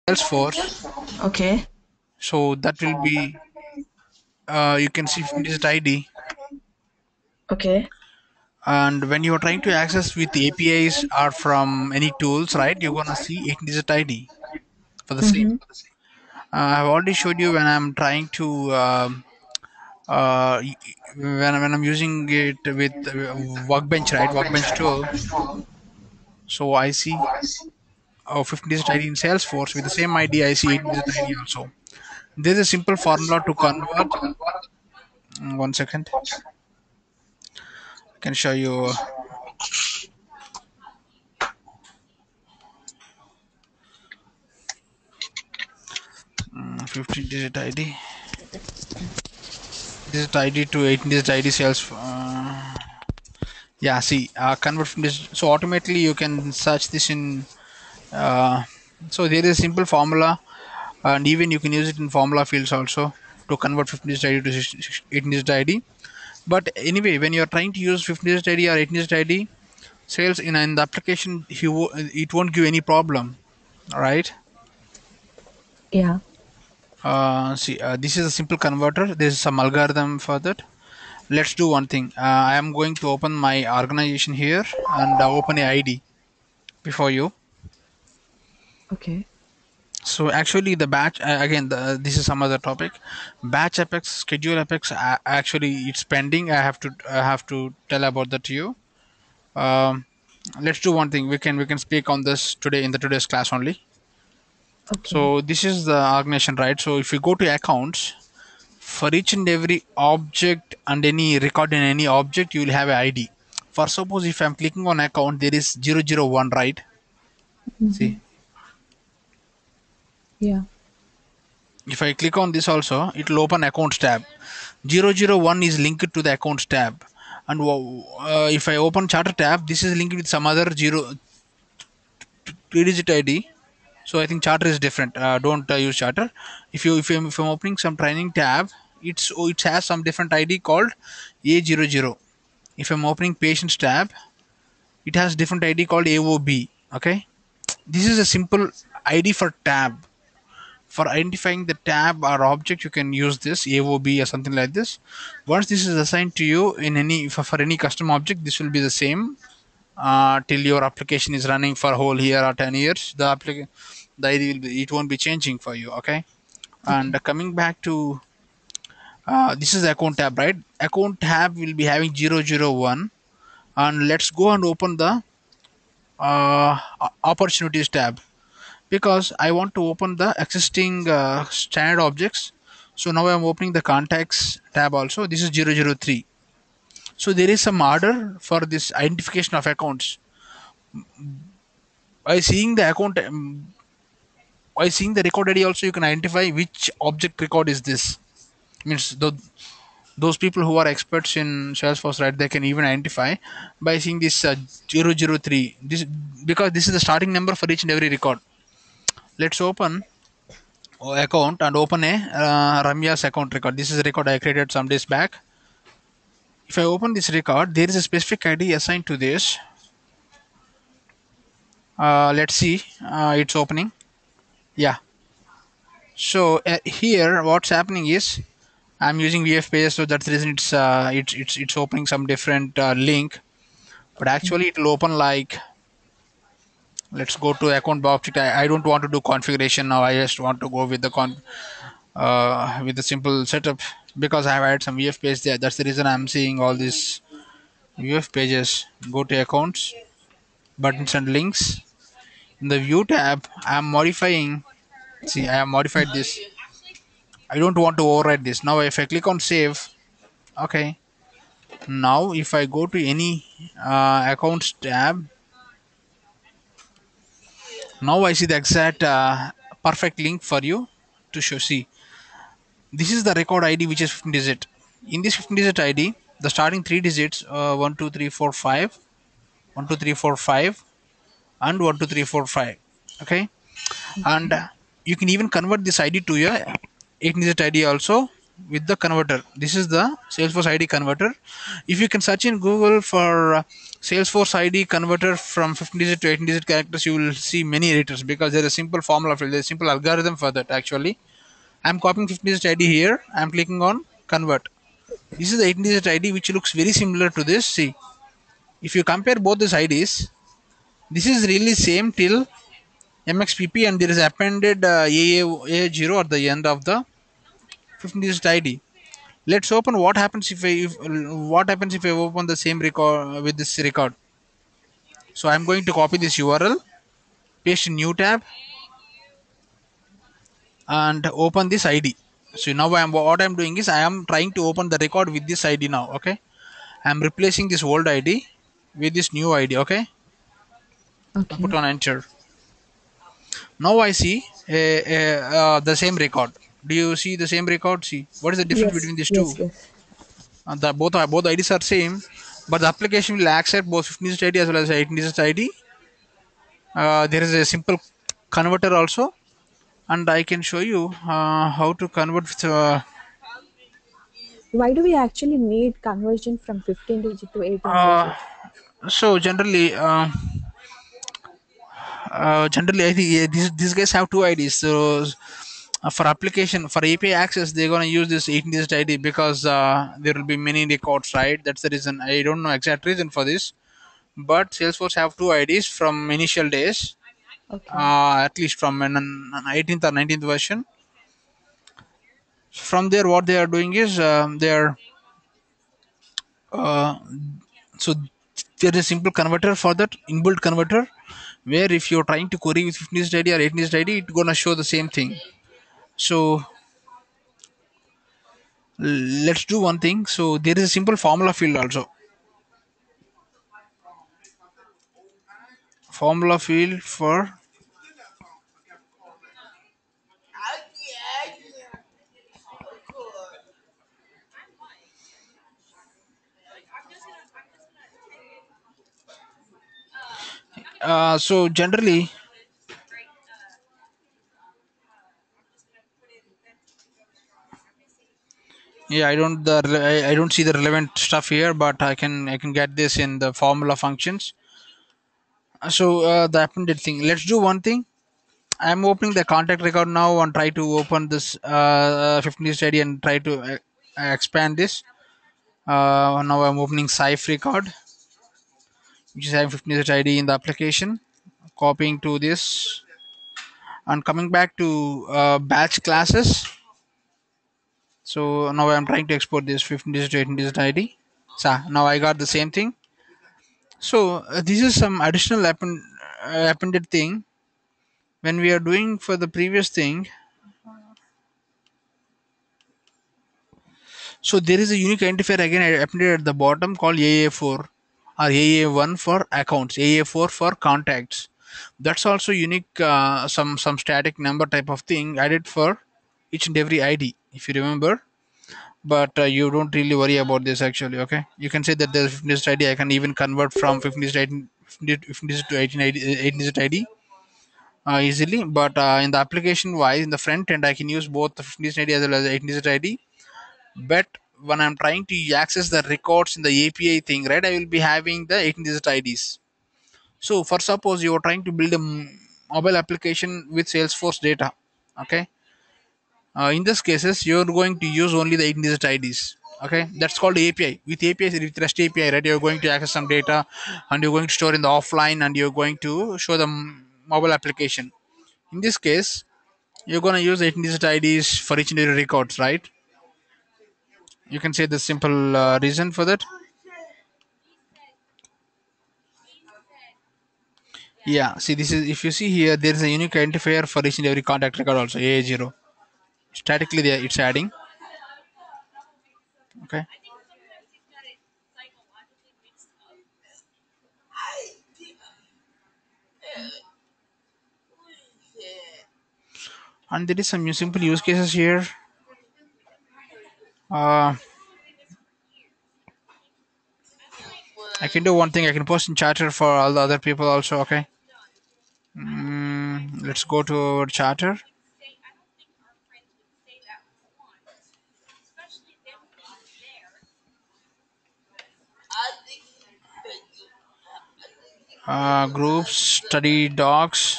Salesforce. Okay. So that will be you can see 15 digit ID. Okay. And when you are trying to access with APIs or from any tools, right, you're gonna see 18 digit ID for the same. Mm-hmm. I've already showed you when I'm trying to when I'm using it with Workbench, right, Workbench tool. So I see 15 digit ID in Salesforce with the same ID. I see 18 digit ID also. There's a simple formula to convert. 1 second, I can show you. 15 digit ID. Digit ID to 18 digit ID sales. Yeah, see, convert from this. So automatically you can search this in. Uh, so there is a simple formula, and even you can use it in formula fields also to convert 15 digit ID to 18 digit ID. But anyway, when you are trying to use 15 digit ID or 18 digit ID, sales in the application, it won't give any problem. All right. Yeah. See, this is a simple converter. There is some algorithm for that. Let's do one thing. I am going to open my organization here and open a ID before you. Okay. So actually the batch again this is some other topic. Batch apex, schedule apex, actually it's pending. I have to tell about that to you. um, let's do one thing. We can speak on this today in the today's class only. Okay. So this is the organization, right? So if you go to accounts, for each and every object and any record in any object, you will have a ID. For suppose if I'm clicking on account, there is 001, right? Mm-hmm. See, Yeah. if I click on this also, it will open accounts tab. 001 is linked to the accounts tab. And if I open charter tab, this is linked with some other 3 digit ID. So I think charter is different. Don't use charter. If I'm opening some training tab, it has some different ID called A00. If I'm opening patients tab, it has different ID called AOB. Okay, this is a simple ID for tab. For identifying the tab or object, you can use this AOB or something like this. Once this is assigned to you in any for any custom object, this will be the same till your application is running for a whole year or 10 years. The ID will be, it won't be changing for you. Okay, and Okay. coming back to this is the account tab, right? Account tab will be having 001. And let's go and open the opportunities tab, because I want to open the existing standard objects. So now I'm opening the contacts tab also. This is 003. So there is some order for this identification of accounts. By seeing the account, by seeing the record ID also, you can identify which object record is this. Means those people who are experts in Salesforce, right? They can even identify by seeing this 003. This because this is the starting number for each and every record. Let's open account and open a Ramya's account record. This is a record I created some days back. If I open this record, there is a specific ID assigned to this. Let's see, it's opening. Yeah. So here, what's happening is I'm using VF Pages, so that's the reason it's opening some different link. But Okay. actually, it will open like, let's go to account object. I don't want to do configuration now. I just want to go with the with the simple setup, because I have added some VF page there. That's the reason I'm seeing all these UF pages. Go to accounts, buttons and links. In the view tab, I am modifying. See, I have modified this. I don't want to override this. Now, if I click on save, okay. Now, if I go to any accounts tab, now I see the exact perfect link for you to show. See, this is the record ID which is 15 digit. In this 15 digit ID, the starting three digits 1, 2, 3, 4, 5, 1, 2, 3, 4, 5, and 1, 2, 3, 4, 5. Okay, and Okay. you can even convert this ID to your 8 digit ID also. with the converter. This is the Salesforce ID converter. If you can search in Google for Salesforce ID converter from 15 digit to 18 digit characters, you will see many editors because there is a simple formula for it. There's a simple algorithm for that actually. I'm copying 15 digit ID here. I'm clicking on convert. This is the 18 digit ID which looks very similar to this. See, if you compare both these IDs, this is really same till MXPP and there is appended AA0 at the end of the 15 digit ID. Let's open what happens if what happens if I open the same record with this record. So I'm going to copy this URL, paste in new tab, and open this ID. So now what I'm doing is I am trying to open the record with this ID now. Okay, I'm replacing this old ID with this new ID. Okay, I put Okay. on enter. Now I see the same record. Do you see the same record? See what is the difference Yes. between these two? Yes. Yes. The both IDs are same, but the application will accept both 15 digit ID as well as 18 digit ID. There is a simple converter also, and I can show you how to convert with, Why do we actually need conversion from 15 digit to 18 uh, digit? so generally I think these guys have two IDs. So for application for API access they're going to use this 18 digit ID because there will be many records, right? That's the reason. I don't know exact reason for this, but Salesforce have two IDs from initial days, Okay. at least from an 18th or 19th version. From there what they are doing is they're uh, so there is a simple converter for that inbuilt converter where if you're trying to query with 15 digit ID or 18 digit ID it's gonna show the same thing. So let's do one thing. So there is a simple formula field also. Formula field for so generally, yeah, I don't see the relevant stuff here, but I can get this in the formula functions. So the appended thing, let's do one thing. I'm opening the contact record now and try to open this 15 study and try to expand this. Now I'm opening Saif record, which is having 15 ID in the application. Copying to this and coming back to batch classes. So now I'm trying to export this 15 digit to 18 digit ID. So now I got the same thing. So this is some additional appended thing when we are doing for the previous thing. So there is a unique identifier again appended at the bottom called AA4 or AA1 for accounts, AA4 for contacts. That's also unique. Some static number type of thing added for each and every ID, if you remember. But you don't really worry about this actually. Okay, you can say that there's 15 digit ID. I can even convert from 15 digit ID, 15 digit to 18, 18 digit ID easily. But in the application wise, in the front end, I can use both the 15 digit ID as well as the 18 digit ID. But when I'm trying to access the records in the API thing, right, I will be having the 18 digit IDs. So for suppose you are trying to build a mobile application with Salesforce data, okay, in this cases you're going to use only the 18 digit IDs. Okay, that's called API. With API, with REST API, right, you're going to access some data and you're going to store in the offline and you're going to show the mobile application. In this case, you're going to use 18 digit IDs for each and every records, right? You can say the simple reason for that. Yeah, see, this is if you see here, there is a unique identifier for each and every contact record also AA0. Statically, there it's adding. Okay, and there is some simple use cases here. Uh, I can do one thing. I can post in charter for all the other people also. Okay. Let's go to our charter. Groups, study docs.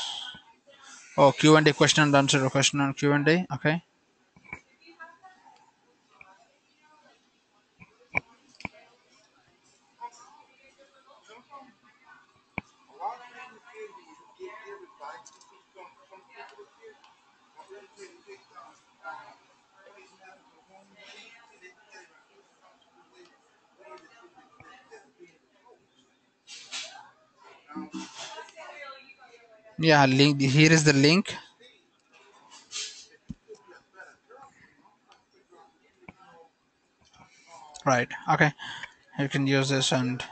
Oh, Q&A, question and answer, question and Q&A. Okay. Yeah, link. Here is the link. Right. Okay. You can use this and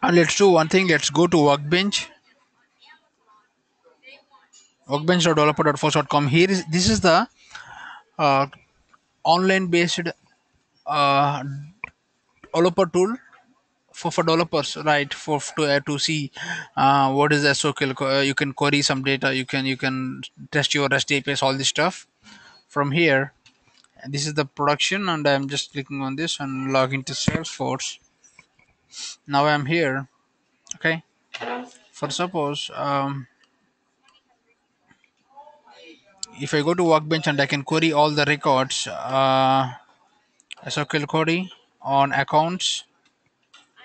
let's do one thing. Let's go to Workbench. Workbench.developer.force.com. Here is this is the uh, online based uh, developer tool for developers, right? To see what is the SOQL. You can query some data. You can test your REST APIs, all this stuff from here. And this is the production, and I'm just clicking on this and log into Salesforce. Now I'm here. Okay. For suppose if I go to Workbench and I can query all the records, SOQL query on accounts,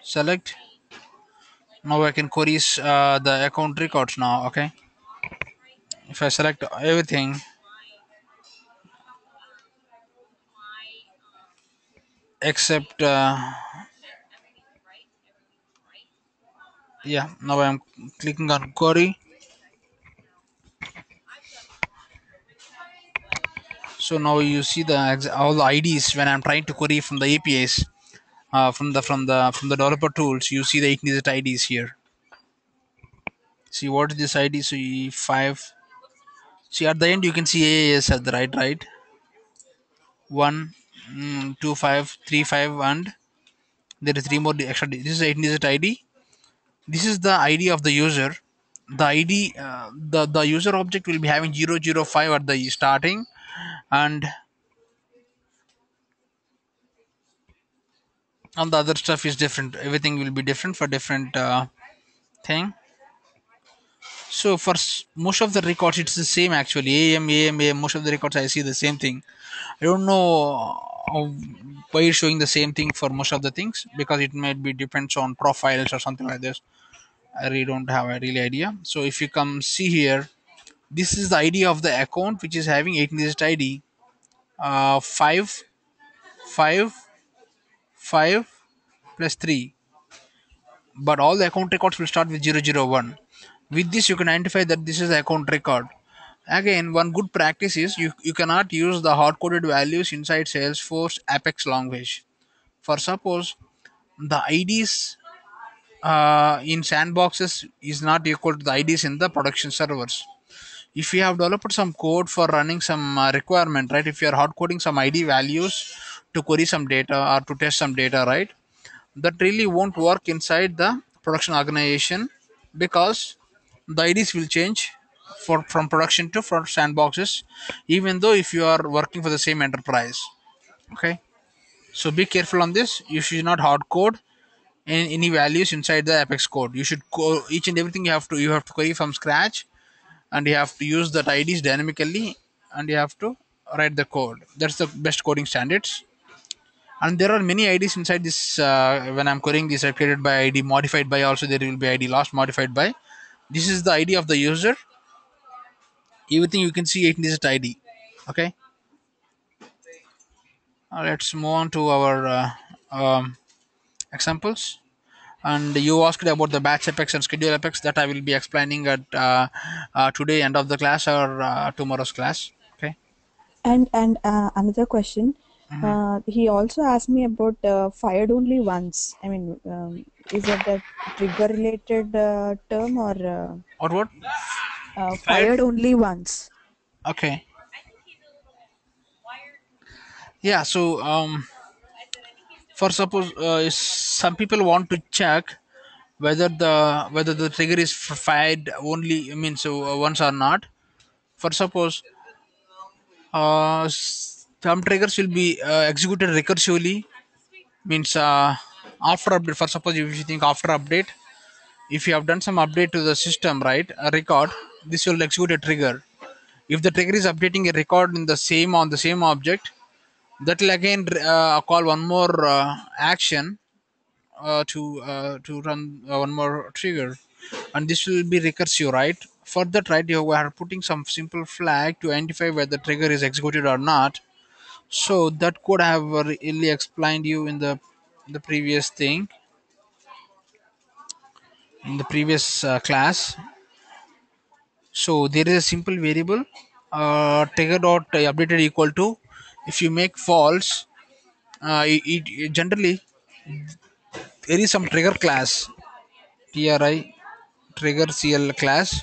select. Now I can query the account records now. Okay. If I select everything except yeah, now I'm clicking on query. So now you see all the IDs when I'm trying to query from the APIs, from the developer tools. You see the 8-digit IDs here. See what is this ID? So five. See at the end you can see AAS at the right, one, 2535, and there is three more extra. This is 8-digit ID. This is the ID of the user. The ID, the user object will be having 005 at the starting, and all the other stuff is different. Everything will be different for different thing. So for most of the records, it's the same actually. AM. Most of the records I see the same thing. I don't know why it's showing the same thing for most of the things, because it might be depends on profiles or something like this. I really don't have a really idea. So if you come see here, this is the ID of the account which is having 8-digit ID. 5 5 5 plus 3, but all the account records will start with 001. With this you can identify that this is the account record. Again, one good practice is you cannot use the hard coded values inside Salesforce Apex language. For suppose the IDs in sandboxes is not equal to the IDs in the production servers. If you have developed some code for running some requirement, right? If you are hard coding some ID values to query some data or to test some data, right? That really won't work inside the production organization, because the IDs will change for from production to for sandboxes, even though if you are working for the same enterprise. Okay, so be careful on this. You should not hard code any values inside the Apex code. You should each and everything you have to query from scratch, and you have to use that IDs dynamically, and you have to write the code. That's the best coding standards. And there are many IDs inside this. When I'm querying this, are created by ID, modified by, also there will be ID lost, modified by. This is the ID of the user. Everything you can see 8 digit ID. Okay. Let's move on to our examples. And you asked about the batch apex and schedule apex, that I will be explaining at today end of the class, or tomorrow's class. Okay. And another question. He also asked me about fired only once. I mean, is that a trigger related term or Or what? Fired. fired only once? Okay. Yeah. So for suppose some people want to check whether the trigger is fired only, I mean, so once or not. For suppose Some triggers will be executed recursively, means after update. For suppose if you think after update, if you have done some update to the system, right, a record, this will execute a trigger. If the trigger is updating a record in the same on the same object, that will again call one more action to run one more trigger, and this will be recursive, right? For that, right, you are putting some simple flag to identify whether the trigger is executed or not. So that could have really explained you in the previous thing, in the previous class. So there is a simple variable trigger dot updated equal to, if you make false, it generally there is some trigger class, tri trigger cl class,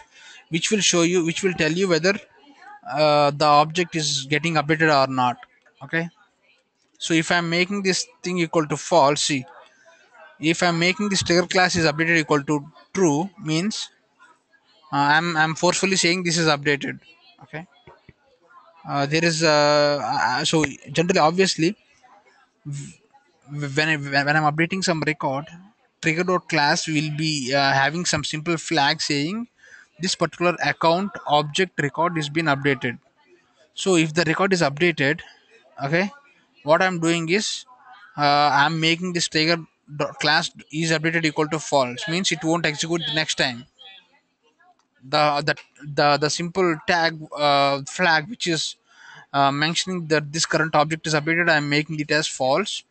which will show you, which will tell you whether the object is getting updated or not. Okay, so if I'm making this thing equal to false, see, if I'm making this trigger class is updated equal to true, means I'm forcefully saying this is updated. Okay, there is so generally, obviously, when I'm updating some record, trigger dot class will be having some simple flag saying this particular account object record is been updated. So if the record is updated, okay, what I'm doing is I'm making this trigger dot class is updated equal to false, means it won't execute the next time. The simple tag flag which is mentioning that this current object is updated, I'm making it as false,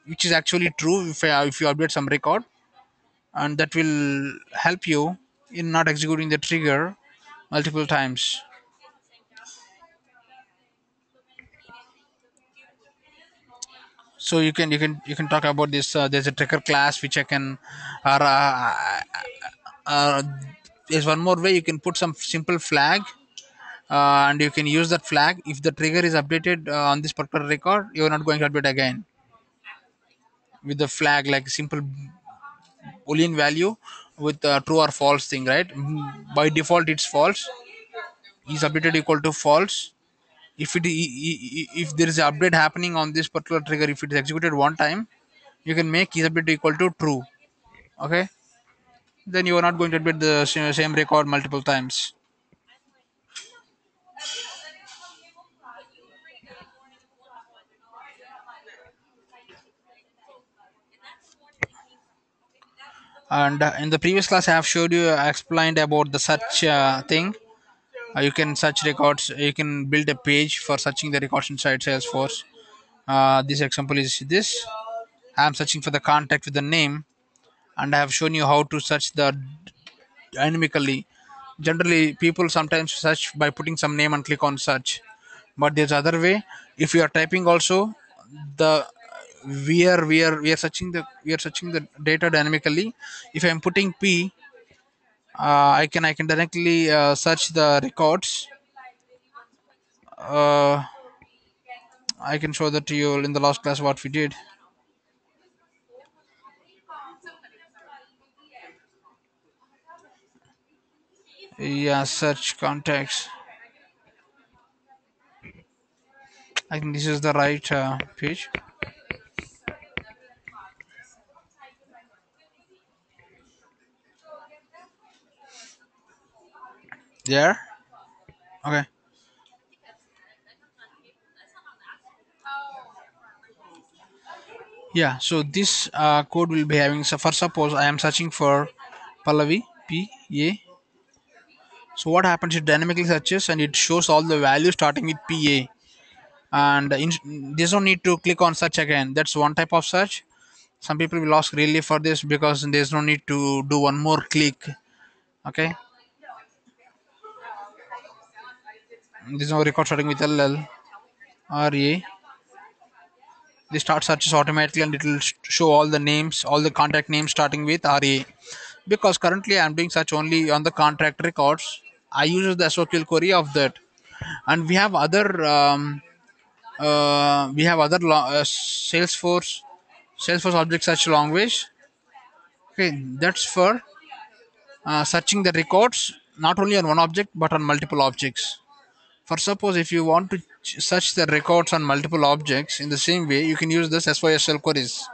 which is actually true if you update some record, and that will help you in not executing the trigger multiple times. So you can talk about this. There's a trigger class which I can, or uh, there's one more way you can put some simple flag, and you can use that flag. If the trigger is updated on this particular record, you're not going to update again with the flag like simple boolean value with true or false thing, right? By default it's false, is updated equal to false. If there is an update happening on this particular trigger, if it is executed one time, you can make is update equal to true. Okay, then you are not going to update the same record multiple times. And in the previous class, I have showed you, explained about the search thing. You can search records, you can build a page for searching the records inside Salesforce. This example is this. I am searching for the contact with the name, and I have shown you how to search the dynamically. Generally, people sometimes search by putting some name and click on search, but there's other way. If you are typing also, the we are searching the data dynamically. If I'm putting p, I can directly search the records. uh, I can show that to you in the last class what we did. Yeah, search contacts. I think this is the right page. There. Okay. Yeah, so this code will be having, so for suppose I am searching for Pallavi, P A. So what happens, it dynamically searches and it shows all the values starting with PA, and there's no need to click on search again. That's one type of search. Some people will ask really for this because there's no need to do one more click. Okay, there's no record starting with LL or A. They start searches automatically and it will show all the names, all the contact names starting with RA. Because currently I'm doing search only on the contract records, I use the SOQL query of that. And we have other Salesforce object search language. Okay, that's for searching the records not only on one object but on multiple objects. For suppose if you want to search the records on multiple objects in the same way, you can use this SYSL queries.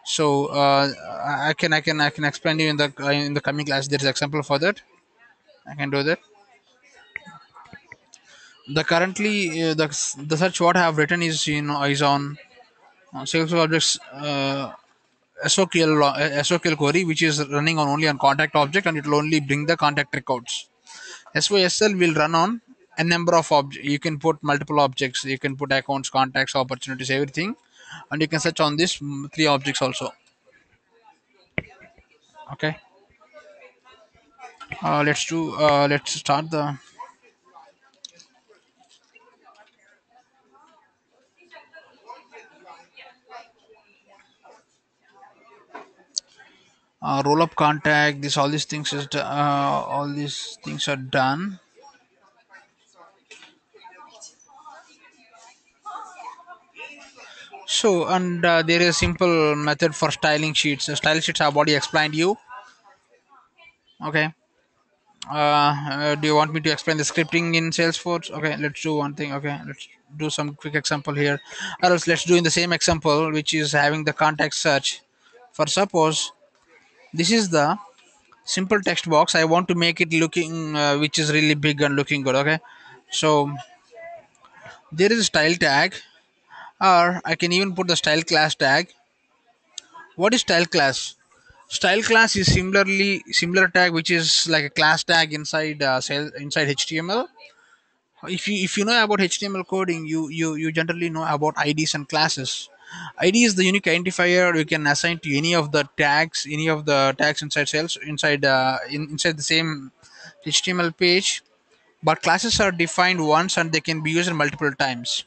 So I can explain you in the coming class. There is example for that. I can do that. The currently the search what I have written is is on Salesforce objects SOQL query, which is running on only on contact object, and it will only bring the contact records. SYSL will run on a number of objects. You can put multiple objects. You can put accounts, contacts, opportunities, everything, and you can search on this three objects also. Okay. Let's start the roll up contact. This all these things is all these things are done. So and there is a simple method for styling sheets. Style sheets I've already explained you. Okay. Do you want me to explain the scripting in Salesforce? Okay, let's do one thing. Okay, let's do some quick example here, or else let's do in the same example, which is having the contact search. For suppose this is the simple text box. I want to make it looking which is really big and looking good. Okay, so there is a style tag, or I can even put the style class tag. What is style class? Style class is similar tag, which is like a class tag inside inside HTML. If you know about HTML coding, you generally know about IDs and classes. ID is the unique identifier you can assign to any of the tags inside sales inside inside the same HTML page. But classes are defined once and they can be used multiple times.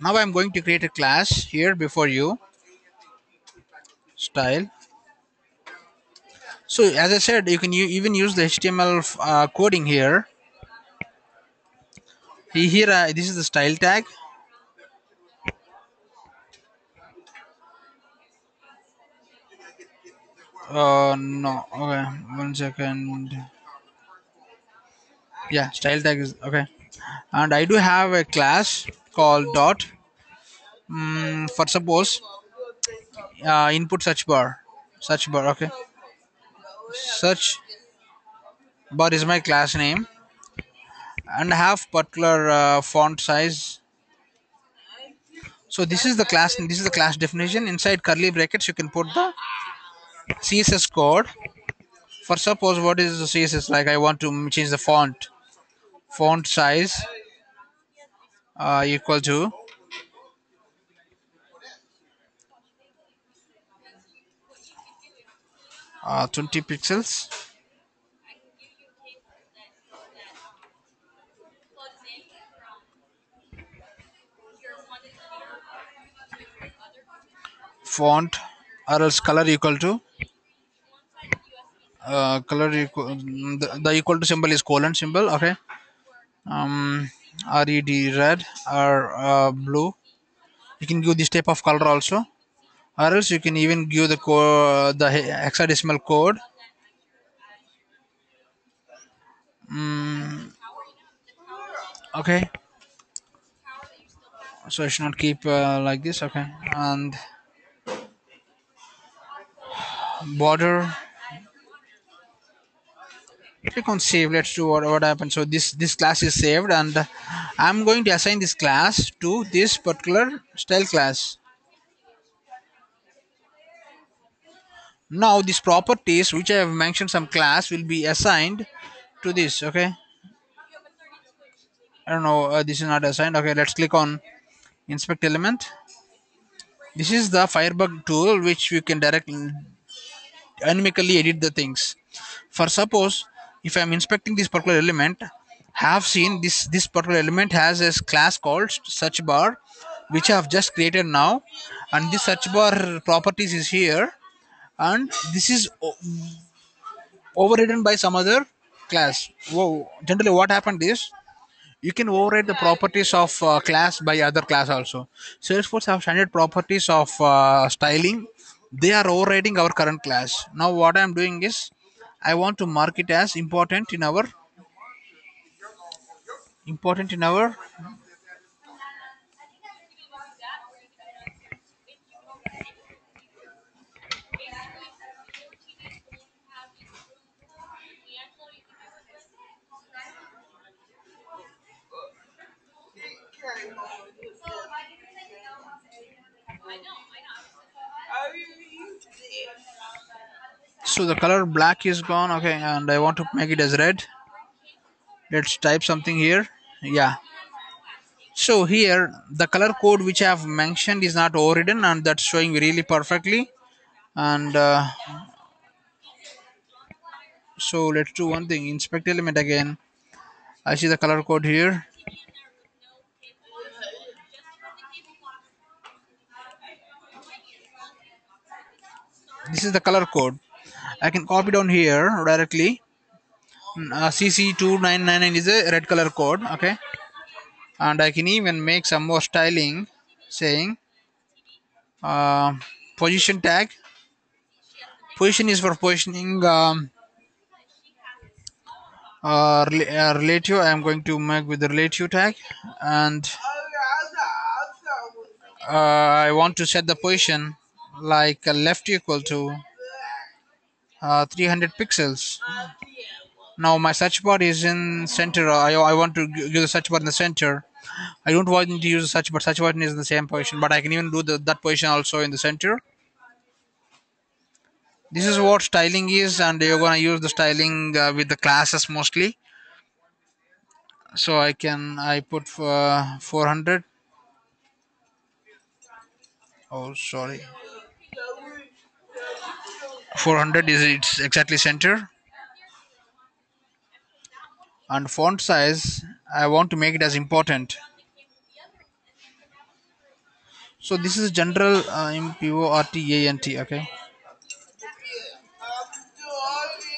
Now I'm going to create a class here before you. Style. So as I said, you can even use the HTML coding here. Here, this is the style tag. No. Okay, 1 second. Yeah, style tag is okay. And I do have a class called dot. For suppose input search bar. Okay, search bar is my class name, and have particular font size. So this is the class. This is the class definition. Inside curly brackets, you can put the CSS code. For suppose what is the CSS, like I want to change the font size equal to 20 pixels. Font or else color equal to the equal to symbol is colon symbol. Okay. um red, red, or blue. You can give this type of color also, or else you can even give the hexadecimal code. Okay, so I should not keep like this. Okay, and border. Click on save. Let's do what happens. So this class is saved, and I'm going to assign this class to this particular style class. Now these properties which I have mentioned some class will be assigned to this. Okay, I don't know, this is not assigned. Okay, let's click on inspect element. This is the firebug tool which we can directly dynamically edit the things. For suppose if I'm inspecting this particular element, have seen this particular element has a class called search bar, which I have just created now, and this search bar properties is here, and this is overridden by some other class. Whoa, generally what happened is you can override the properties of class by other class also. Salesforce have standard properties of styling. They are overriding our current class. Now what I'm doing is I want to mark it as important important in our. So the color black is gone. Okay, and I want to make it as red. Let's type something here. Yeah. So here the color code which I have mentioned is not overridden, and that's showing really perfectly. And so let's do one thing. Inspect element again. I see the color code here. This is the color code. I can copy down here directly. CC2999 is a red color code. Okay, and I can even make some more styling, saying uh, position tag. Position is for positioning. Relative. I am going to make with the relative tag, and I want to set the position like left equal to 300 pixels. Now my search bar is in center. I want to use the search bar in the center. I don't want to use the search bar. Search button is in the same position, but I can even do that position also in the center. This is what styling is, and you're gonna use the styling with the classes mostly. So I put 400. Oh, sorry. 400 is it's exactly center. And font size, I want to make it as important. So this is general important. Okay.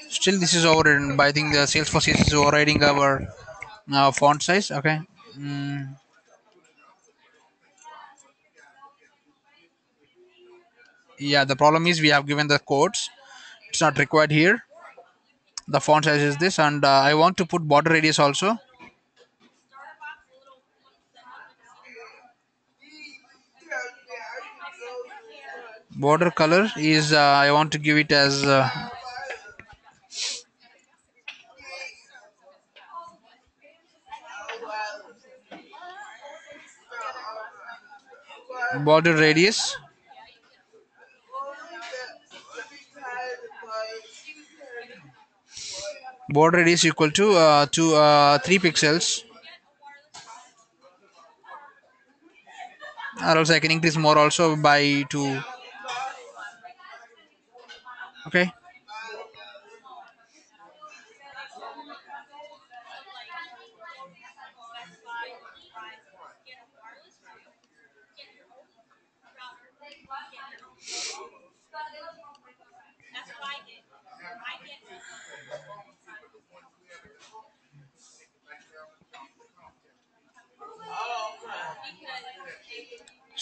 Still, this is overridden. But I think the Salesforce is overriding our font size. Okay. Mm, yeah. The problem is we have given the codes. It's not required here. The font size is this, and I want to put border radius also. Border color is I want to give it as border radius. Border radius equal to 3 pixels, or else I can increase more also by 2. Okay.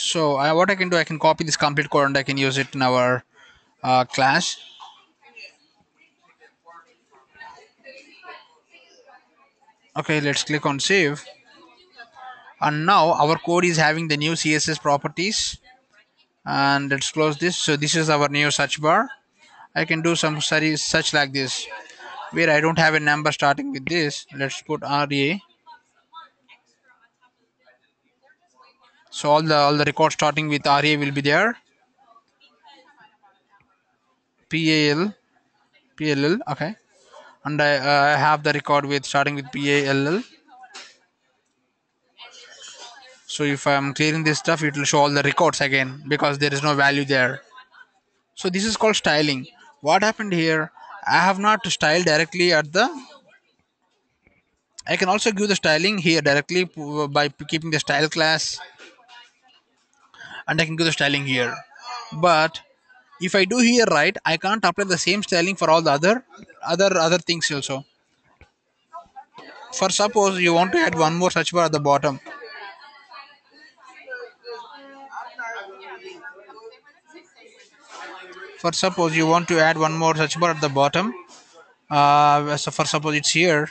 So what I can do, I can copy this complete code and I can use it in our class. Okay, let's click on save. And now our code is having the new CSS properties. And let's close this. So this is our new search bar. I can do some such like this, where I don't have a number starting with this. Let's put RA. So all the records starting with RA will be there. PAL, PLL. Okay, and I have the record with starting with PALL. So if I'm clearing this stuff, it will show all the records again because there is no value there. So this is called styling. What happened here? I have not styled directly at the. I can also give the styling here directly by keeping the style class, and I can give the styling here. But if I do here right, I can't apply the same styling for all the other things also. For suppose you want to add one more search bar at the bottom. For suppose you want to add one more search bar at the bottom. So for suppose it's here.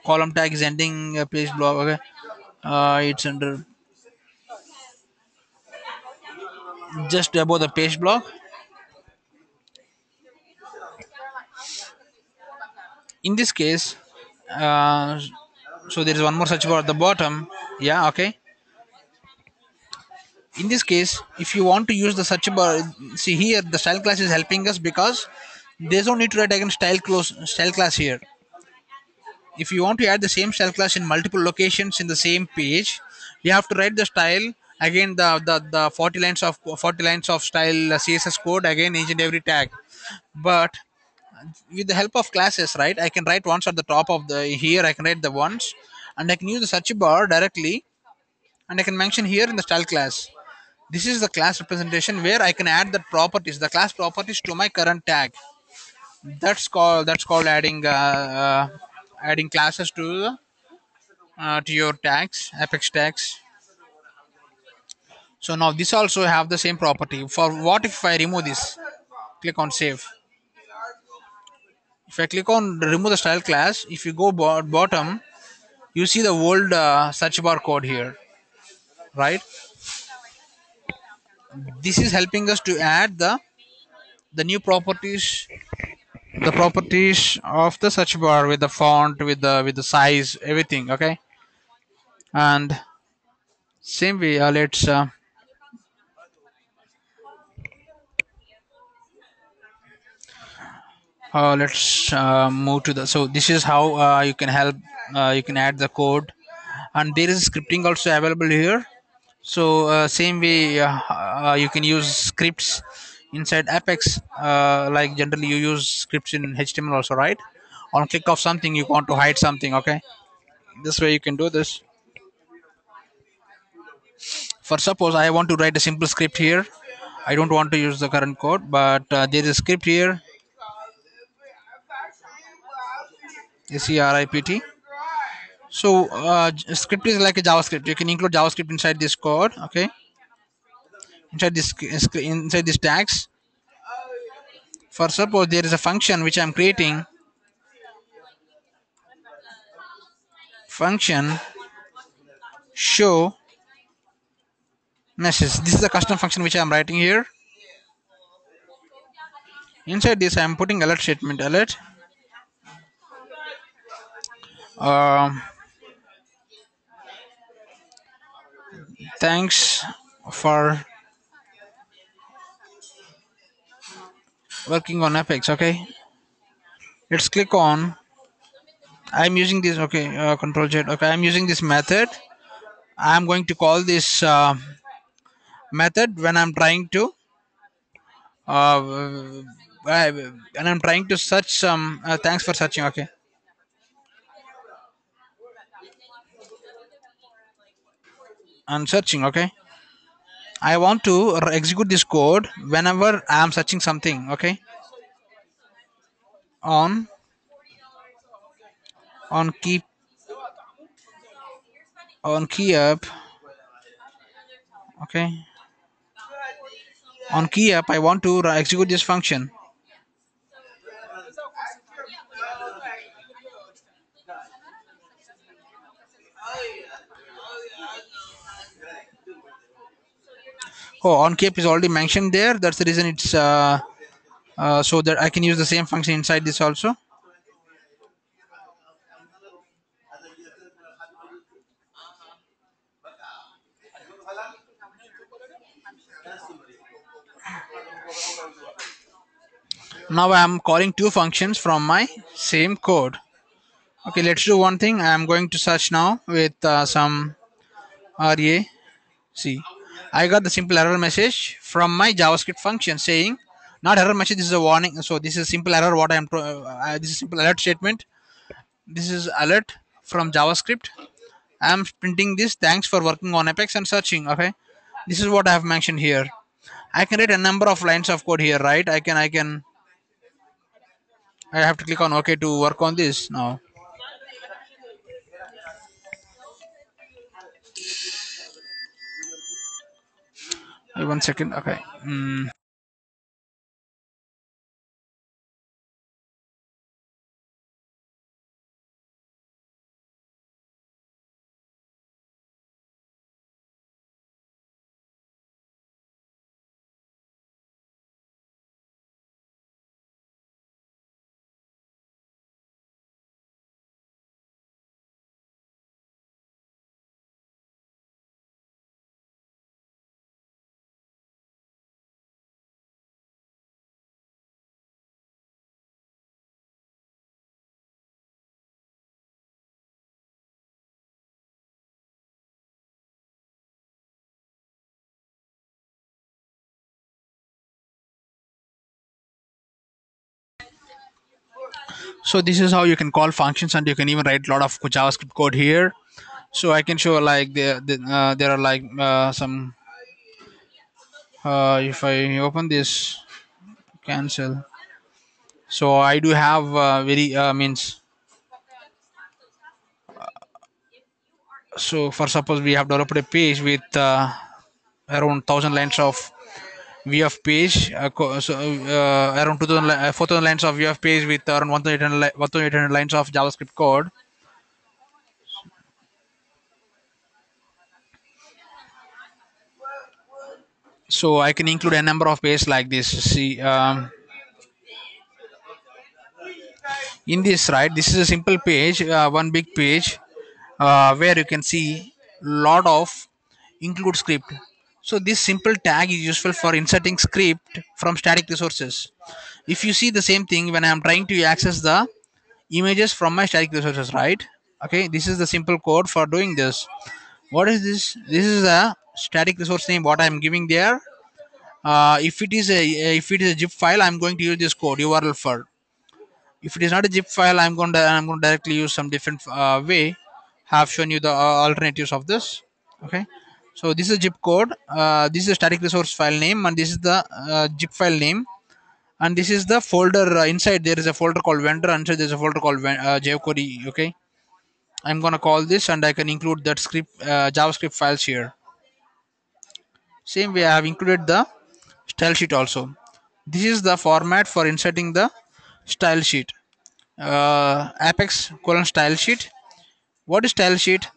column tag is ending page block. Okay, it's under just above the page block. In this case, uh, so there is one more search bar at the bottom. Yeah, okay. In this case, if you want to use the search bar, see here the style class is helping us because there's no need to write again style class here. If you want to add the same style class in multiple locations in the same page, you have to write the style again, the 40 lines of style css code again each and every tag. But with the help of classes, right, I can write once at the top of the here, I can write the ones, and I can use the search bar directly, and I can mention here in the style class. This is the class representation where I can add the properties, the class properties to my current tag. That's called adding classes to your tags, apex tags. So now this also have the same property. For what if I remove this? Click on save. If I click on remove the style class, if you go bottom, you see the old search bar code here, right? This is helping us to add the new properties, the properties of the search bar with the font, with the size, everything. Okay, and same way, let's move to the. So this is how you can help. You can add the code, and there is scripting also available here. So same way, you can use scripts inside Apex. Like generally, you use scripts in HTML also, right? On click of something, you want to hide something. Okay, this way you can do this. For suppose I want to write a simple script here. I don't want to use the current code, but there is a script here. Script. So script is like a JavaScript. You can include JavaScript inside this code. Okay, inside this tags. For suppose there is a function which I'm creating. Function show message. This is the custom function which I'm writing here. Inside this, I'm putting alert statement. Alert. Um, Thanks for working on Apex. Okay, let's click on. I'm using this. Okay, control Z. Okay, I'm using this method. I'm going to call this method when I'm trying to and I'm trying to search some. Thanks for searching. Okay, I'm searching. Okay, I want to execute this code whenever I'm searching something. Okay, on on key on key up. Okay, on key up, I want to execute this function. Oh, on key up is already mentioned there. That's the reason it's so that I can use the same function inside this also. Now I'm calling two functions from my same code. Okay, let's do one thing. I'm going to search now with some RA. See, I got the simple error message from my JavaScript function saying, not error message. This is a warning. So this is simple error. This is simple alert statement. This is alert from JavaScript. I'm printing this. Thanks for working on Apex and searching. Okay, this is what I have mentioned here. I can write a number of lines of code here, right? I have to click on OK to work on this now. One second. Okay. So this is how you can call functions, and you can even write a lot of JavaScript code here. So I can show like there are like some if I open this cancel. So I do have very means. So for suppose we have developed a page with around 1,000 lines of VF page, around 4,000 lines of VF page with around 1,800 lines of JavaScript code. So I can include a number of pages like this. See, in this, right, this is a simple page, one big page, where you can see lot of include script. So this simple tag is useful for inserting script from static resources. If you see the same thing when I am trying to access the images from my static resources, right? Okay, this is the simple code for doing this. What is this? This is a static resource name what I am giving there. If it is a zip file, I'm going to use this code URL for. If it is not a zip file, I'm going to directly use some different way. Have shown you the alternatives of this. Okay, so this is a zip code. This is a static resource file name, and this is the zip file name, and this is the folder inside. There is a folder called vendor, and inside there is a folder called jQuery. Okay, I'm gonna call this, and I can include that script JavaScript files here. Same way, I have included the style sheet also. This is the format for inserting the style sheet. Apex colon style sheet. What is style sheet?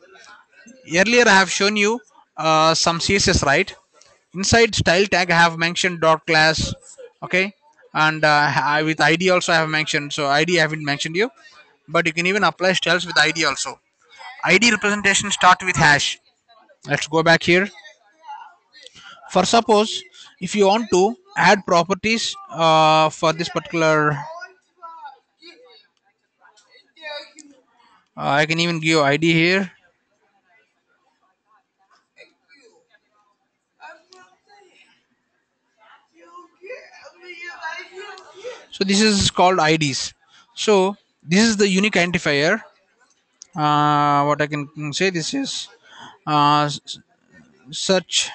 Earlier I have shown you some CSS, right? Inside style tag I have mentioned dot class. Okay, and with ID also I have mentioned. So ID I haven't mentioned you, but you can even apply styles with ID also. ID representation start with hash. Let's go back here. For suppose if you want to add properties for this particular, I can even give ID here. So this is called IDs. So this is the unique identifier. What I can say, this is uh, search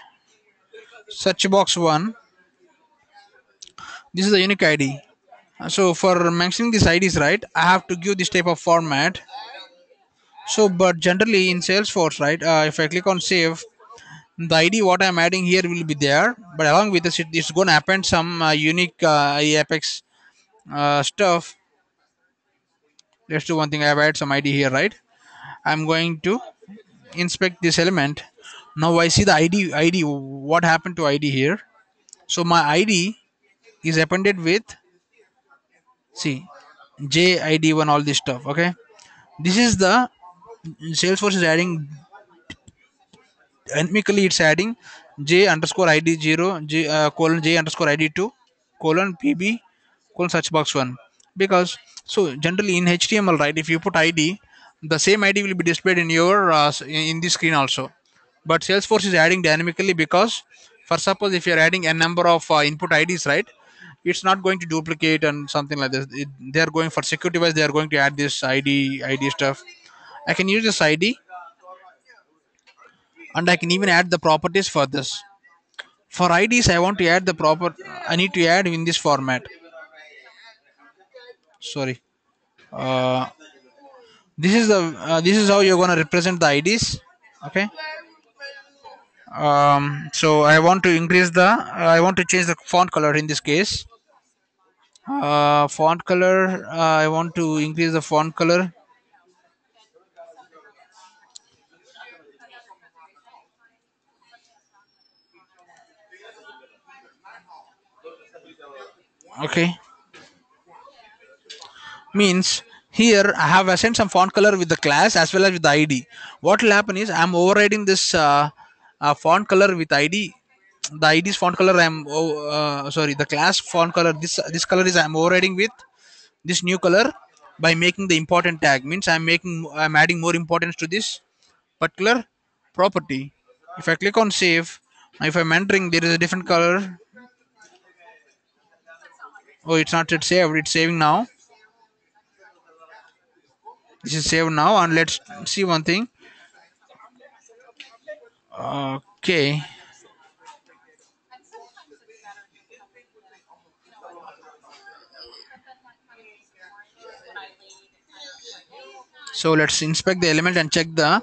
search box one. This is the unique ID. So for mentioning these IDs, right, I have to give this type of format. So but generally in Salesforce, right, if I click on save, the ID what I'm adding here will be there, but along with this it's going to append some unique Apex stuff. Let's do one thing. I've added some ID here, right? I'm going to inspect this element. Now I see the ID. What happened to ID here? So my ID is appended with, see, JID1, all this stuff. Okay, this is the Salesforce is adding dynamically. It's adding J underscore ID 0 J colon J underscore ID 2 colon PB colon search box 1, because so generally in HTML, right, if you put ID, the same ID will be displayed in your in the screen also. But Salesforce is adding dynamically, because for suppose if you're adding a number of input IDs, right, it's not going to duplicate and something like this. They are going for security wise, they are going to add this ID stuff. I can use this ID, and I can even add the properties for this. For IDs I want to add the proper, I need to add in this format. Sorry, uh, this is how you're going to represent the IDs. Okay, so I want to increase the I want to change the font color in this case. Font color, I want to increase the font color. Okay, means here I have assigned some font color with the class as well as with the ID. What will happen is I'm overriding this font color with ID. The ID's font color sorry, the class font color, this color is I'm overriding with this new color by making the important tag. Means I'm adding more importance to this particular property. If I click on save, now if I'm entering, there is a different color. Oh, it's not yet saved, it's saving now. This is saved now, and let's see one thing. Okay, so let's inspect the element and check the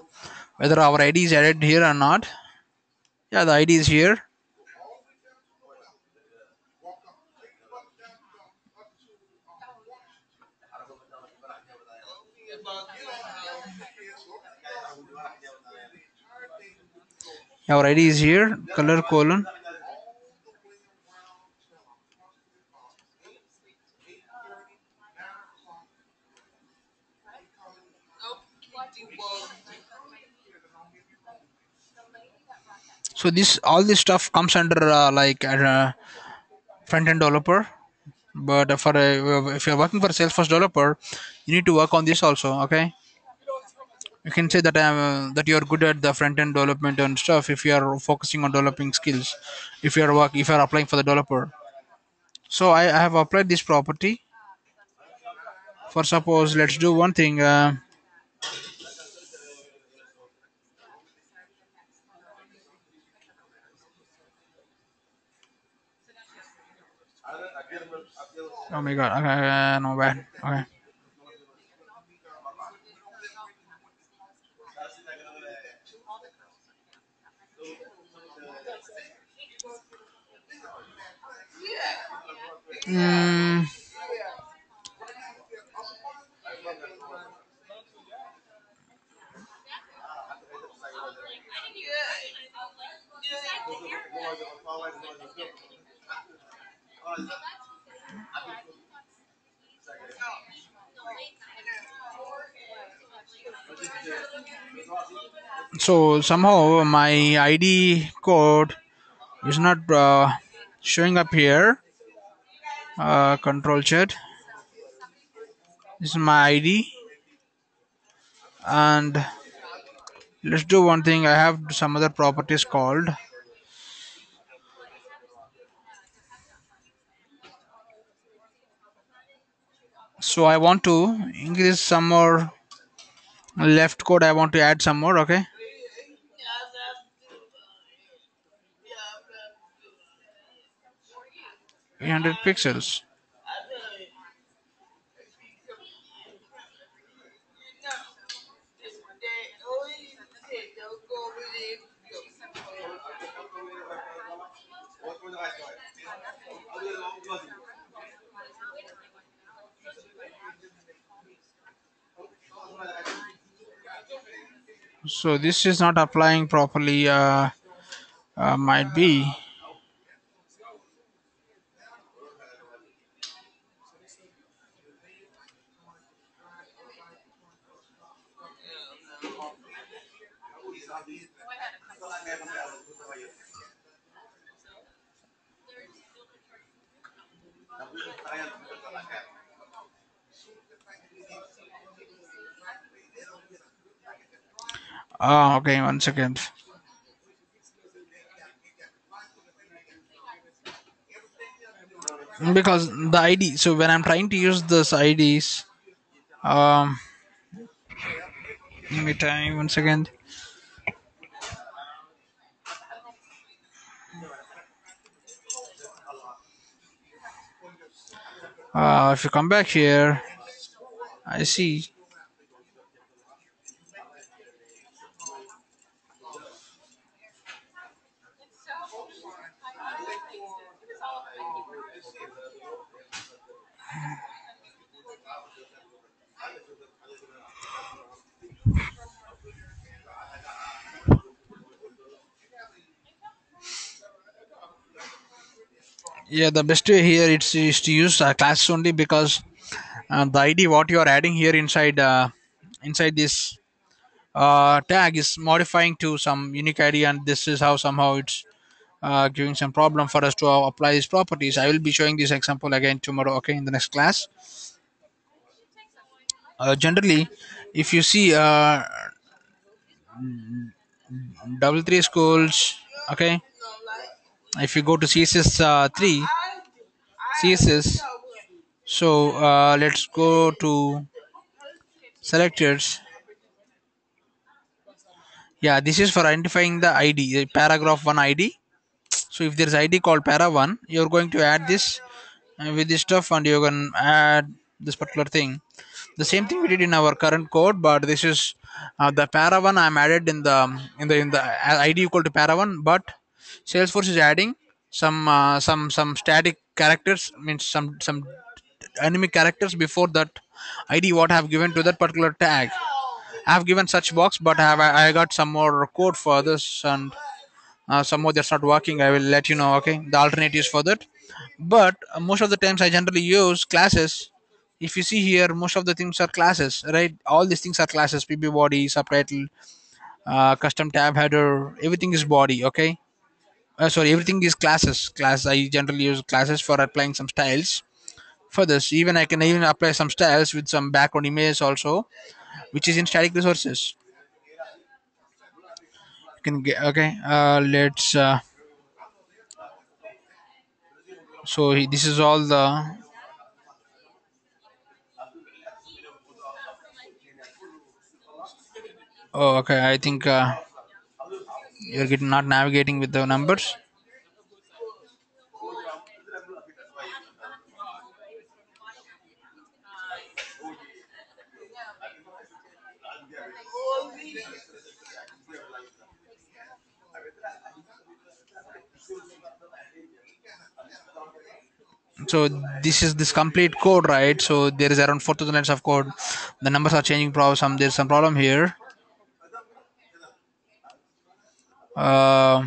whether our ID is added here or not. Yeah, the ID is here. Our ID is here. Color colon. So this all this stuff comes under front end developer. But for if you're working for a Salesforce developer, you need to work on this also. Okay, you can say that that you are good at the front end development and stuff. If you are focusing on developing skills, if you are applying for the developer. So I have applied this property. For suppose, let's do one thing. Oh my god. Okay, no bad. Okay. Mm, so somehow my ID code is not showing up here. Control chat. This is my ID, and let's do one thing. I have some other properties called. So I want to increase some more left code. I want to add some more. Okay, 800 pixels. So this is not applying properly. Might be. Okay. One second. Because the ID. So when I'm trying to use this IDs, um, give me time. One second. If you come back here, I see. Yeah, the best way here is to use classes only because the ID what you are adding here inside this tag is modifying to some unique ID, and this is how somehow it's giving some problem for us to apply these properties. I will be showing this example again tomorrow. Okay, in the next class. Generally, if you see double three schools, okay, if you go to CSS 3 CSS, so let's go to selectors. Yeah, this is for identifying the id, paragraph 1 id. So if there's id called para 1, you're going to add this with this stuff, and you can add this particular thing. The same thing we did in our current code, but this is the para 1 I'm added in the id equal to para 1, but Salesforce is adding some static characters, means some dynamic characters before that id what I have given to that particular tag. I have given such box, but I got some more code for this, and some more that's not working. I will let you know. Okay, the alternatives for that. But most of the times I generally use classes. If you see here, most of the things are classes, right? All these things are classes: pb body, subtitle, custom tab header. Everything is body. Okay. Sorry, everything is classes. Class. I generally use classes for applying some styles. For this, even I can even apply some styles with some background images also, which is in static resources. You can get okay. Let's. This is all the. Oh, okay. I think you're getting not navigating with the numbers. So this complete code, right? So there is around 4,000 lines of code. The numbers are changing. Problem. There's some problem here. Uh,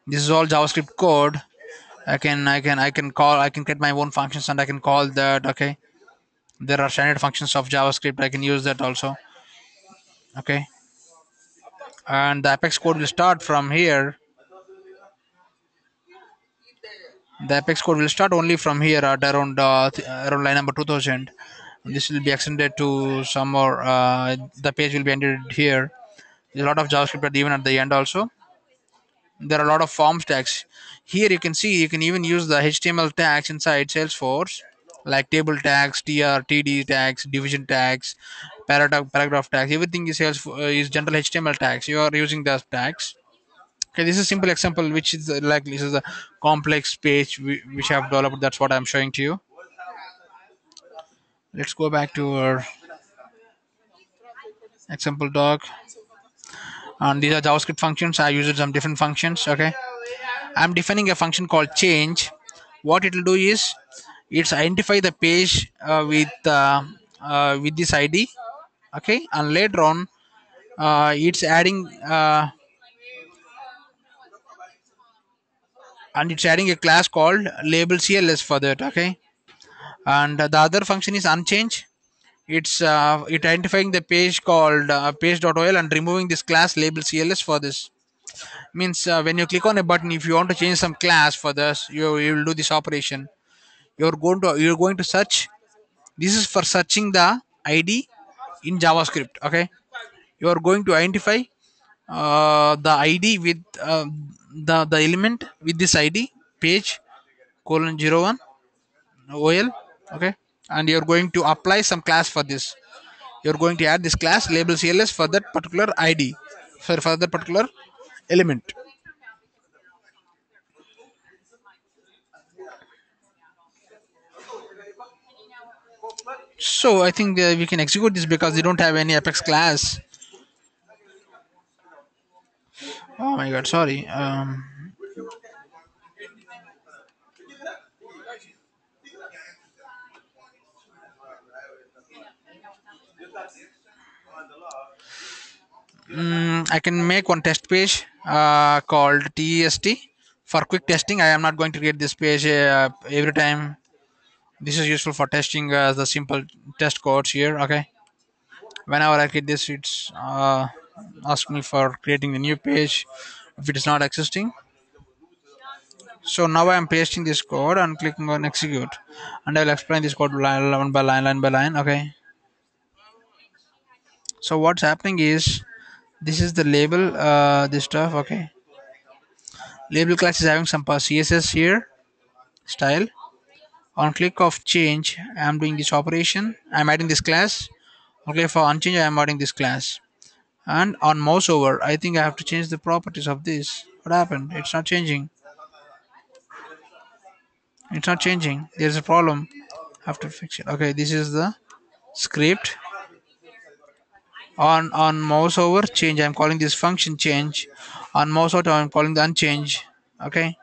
this is all JavaScript code. I can create my own functions, and I can call that. Okay. There are standard functions of JavaScript. I can use that also. Okay. And the Apex code will start from here. The Apex code will start only from here at around line number 2000. This will be extended to some more. The page will be ended here. There's a lot of JavaScript even at the end also. There are a lot of forms tags. Here you can see you can even use the HTML tags inside Salesforce, like table tags, tr, td tags, division tags, paragraph tags. Everything is general HTML tags. You are using those tags. Okay, this is a simple example, which is like this is a complex page which I have developed. That's what I'm showing to you. Let's go back to our example doc. And these are JavaScript functions. I used some different functions. Okay, I'm defining a function called change. What it will do is it's identify the page with this ID. Okay, and later on it's adding a class called label CLS for that. Okay, and the other function is unchange. It identifying the page called page.ol and removing this class label CLS for this. Means when you click on a button, if you want to change some class for this, you will do this operation. You're going to search. This is for searching the ID in JavaScript. Okay, you are going to identify the ID with the element with this ID page colon 01 OL. Okay, and you're going to apply some class for this. You're going to add this class label CLS for that particular ID, for that particular element. So I think we can execute this because they don't have any Apex class. Oh my god, sorry. I can make one test page called TEST for quick testing. I am not going to create this page every time. This is useful for testing the simple test codes here. Okay, whenever I create this, it's ask me for creating the new page if it is not existing. So now I am pasting this code and clicking on execute, and I'll explain this code line by line by line. Okay. So what's happening is this is the label, this stuff. Okay. Label class is having some CSS here style. On click of change, I'm doing this operation. I'm adding this class. Okay, for unchanged, I am adding this class. And on mouse over, I think I have to change the properties of this. What happened? It's not changing. It's not changing. There's a problem. Have to fix it. Okay, this is the script. On mouse over change, I'm calling this function change. On mouse out, I'm calling the unchange. Okay.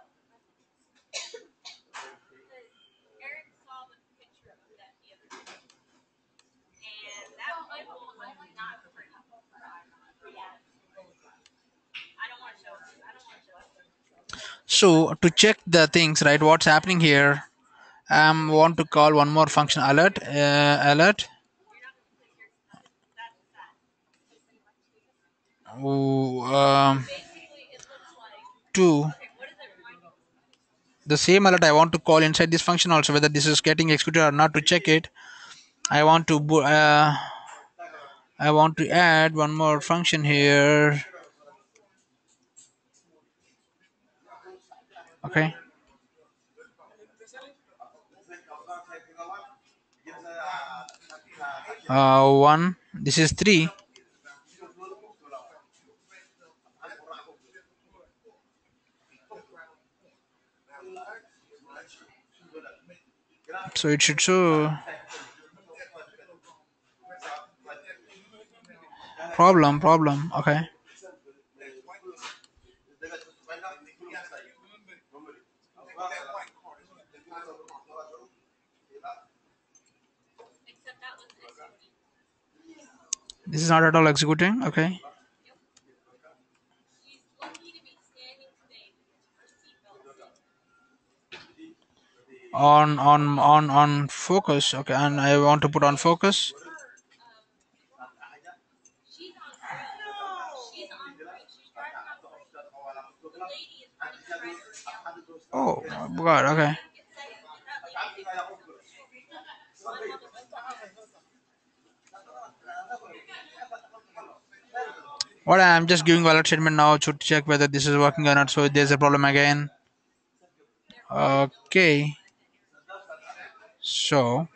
So to check the things, right? What's happening here? Want to call one more function alert. Alert. Oh, to the same alert I want to call inside this function also, whether this is getting executed or not. To check it, I want to I want to add one more function here. Okay. One. This is three. So it should show problem. Okay. This is not at all executing. Okay. On focus. Okay, and I want to put on focus. Oh my god. Okay. What I'm just giving alert statement now to check whether this is working or not. So there's a problem again. Okay. So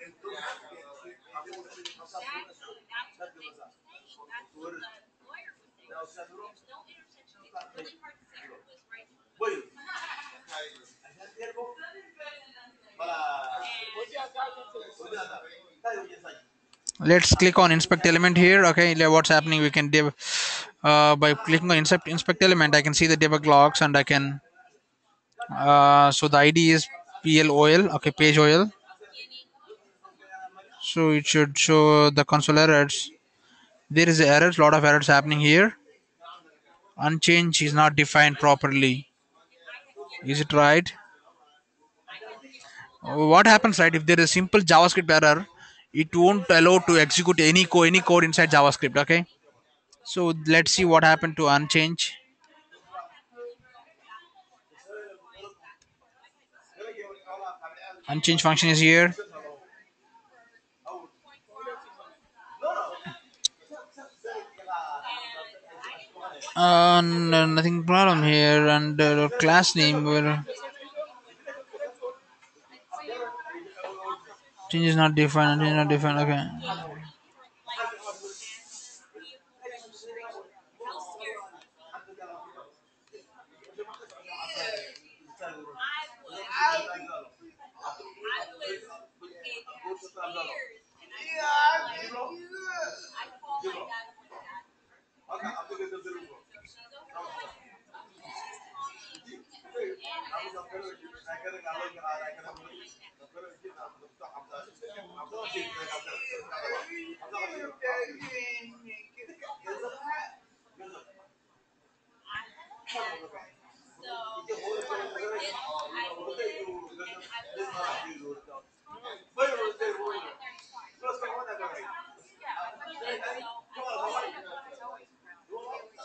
let's click on inspect element here. Okay, what's happening? We can by clicking on inspect element, I can see the debug logs, and I can so the ID is PL okay, page oil. So it should show the console errors. There is errors, lot of errors happening here. Unchanged is not defined properly. Is it right? What happens, right? If there is simple JavaScript error, it won't allow to execute any code inside JavaScript. Okay. So let's see what happened to unchanged. Unchanged function is here. Nothing problem here, and class name where change is not defined. Change is not defined. Okay.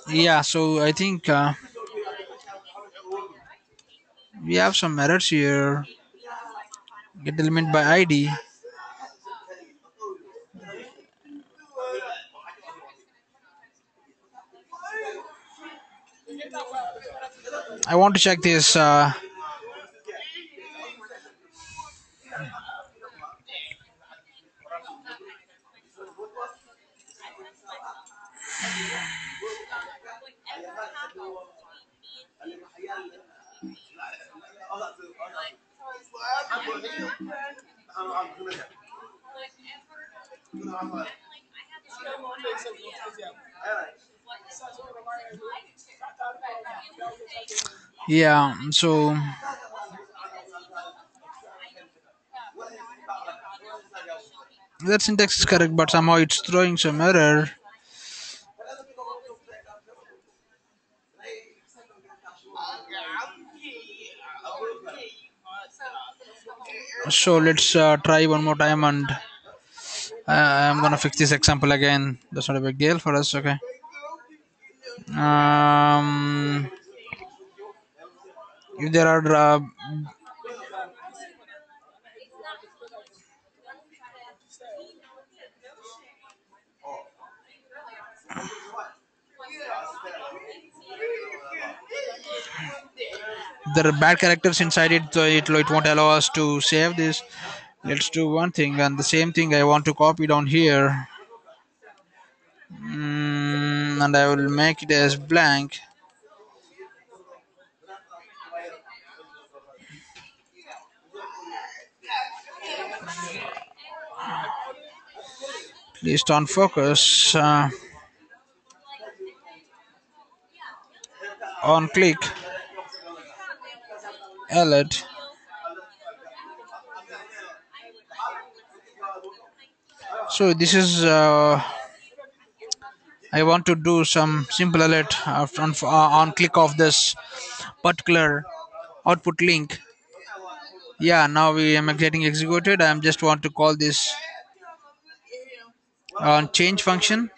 Yeah. So I think we have some errors here. Get element by ID. I want to check this. Yeah, so that syntax is correct, but somehow it's throwing some error. So let's try one more time, and I'm gonna fix this example again. That's not a big deal for us. Okay. Um, if there are there are bad characters inside it, so it won't allow us to save this. Let's do one thing, and the same thing I want to copy down here, and I will make it as blank. Please don't focus. On click alert. So this is I want to do some simple alert on click of this particular output link. Yeah, now we am getting executed. I am just want to call this on change function.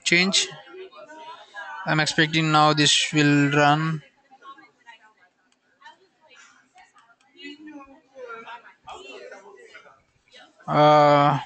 Change. I'm expecting now this will run. Uh,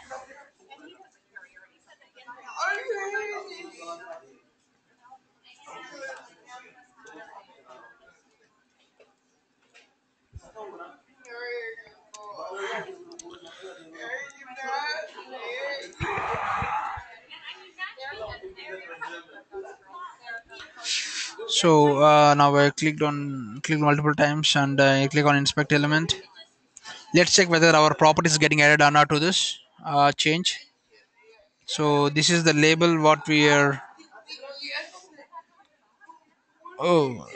so now I clicked multiple times and I click on inspect element. Let's check whether our property is getting added or not to this change. So this is the label what we are. Oh,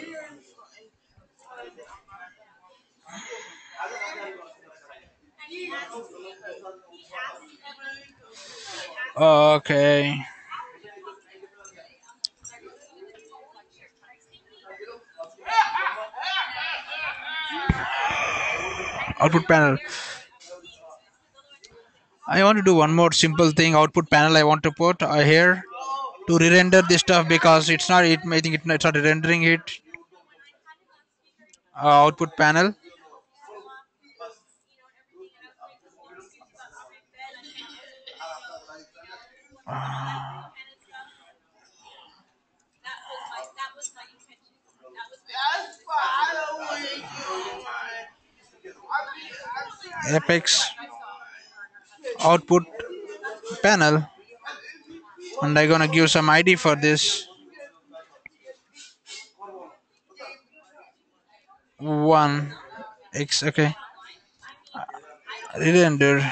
okay. Output panel. I want to do one more simple thing. Output panel. I want to put here to re-render this stuff because it's not. It. I think it's not rendering it. Output panel. Apex output panel, and I'm gonna give some ID for this one X. Okay, re-render.